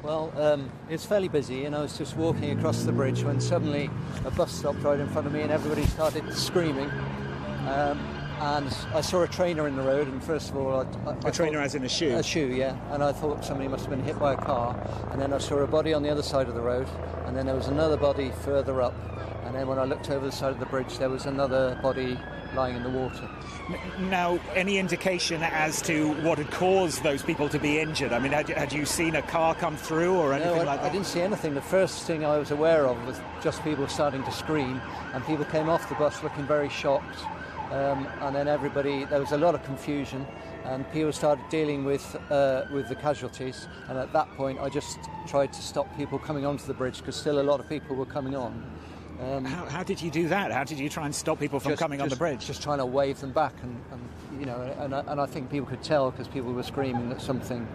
Well, it's fairly busy, and I was just walking across the bridge when suddenly a bus stopped right in front of me and everybody started screaming. And I saw a trainer in the road, and first of all... A trainer as in a shoe? A shoe, yeah. And I thought somebody must have been hit by a car. And then I saw a body on the other side of the road, and then there was another body further up. And then when I looked over the side of the bridge, there was another body lying in the water. Now, any indication as to what had caused those people to be injured? I mean, had you seen a car come through or anything like that? I didn't see anything. The first thing I was aware of was just people starting to scream, and people came off the bus looking very shocked. And then there was a lot of confusion, and people started dealing with the casualties. And at that point, I just tried to stop people coming onto the bridge because still a lot of people were coming on. How did you do that? How did you try and stop people from coming on the bridge? Just trying to wave them back, and I think people could tell because people were screaming that something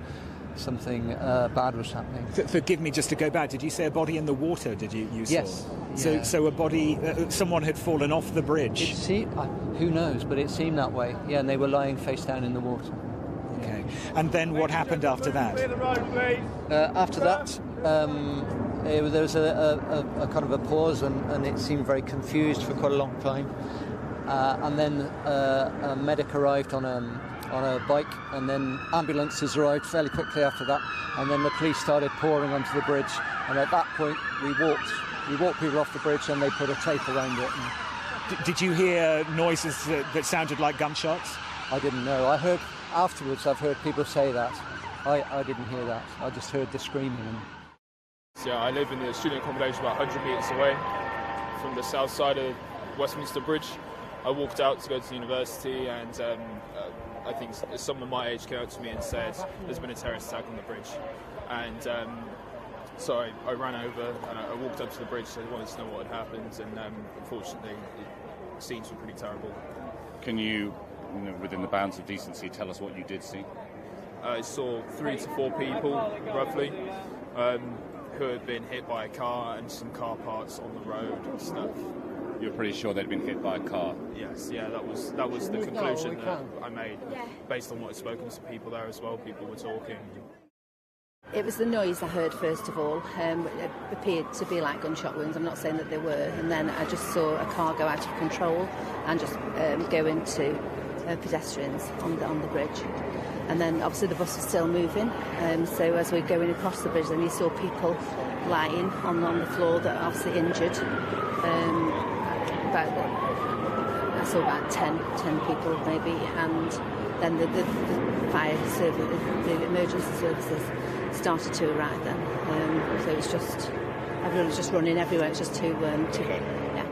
bad was happening. Forgive me, just to go back, did you say a body in the water? Did you saw? Yes. Yeah. So a body, someone had fallen off the bridge. Who knows? But it seemed that way. Yeah, and they were lying face down in the water. Okay. And then what happened after that? After that, there was a kind of a pause, and it seemed very confused for quite a long time. And then a medic arrived on a bike, and then ambulances arrived fairly quickly after that, and then the police started pouring onto the bridge. And at that point, we walked people off the bridge, and they put a tape around it. Did you hear noises that sounded like gunshots? I didn't know. I've heard people say that. I didn't hear that. I just heard the screaming. Yeah, I live in the student accommodation about 100 metres away from the south side of Westminster Bridge. I walked out to go to university, and I think someone my age came up to me and said there's been a terrorist attack on the bridge. And so I ran over and I walked up to the bridge, so I wanted to know what had happened, and unfortunately the scenes were pretty terrible. Can you, within the bounds of decency, tell us what you did see? I saw 3 to 4 people, roughly, who had been hit by a car and some car parts on the road and stuff. You're pretty sure they'd been hit by a car? Yes, yeah, that was the conclusion that I made, based on what I'd spoken to people there as well. People were talking. It was the noise I heard first of all. It appeared to be like gunshot wounds. I'm not saying that they were. And then I just saw a car go out of control and just go into pedestrians on the bridge. And then obviously the bus was still moving. So as we're going across the bridge, then you saw people lying on the floor that are obviously injured. I saw about 10 people maybe, and then the fire service, the emergency services started to arrive then. So it was just, everyone was just running everywhere. It was just too yeah.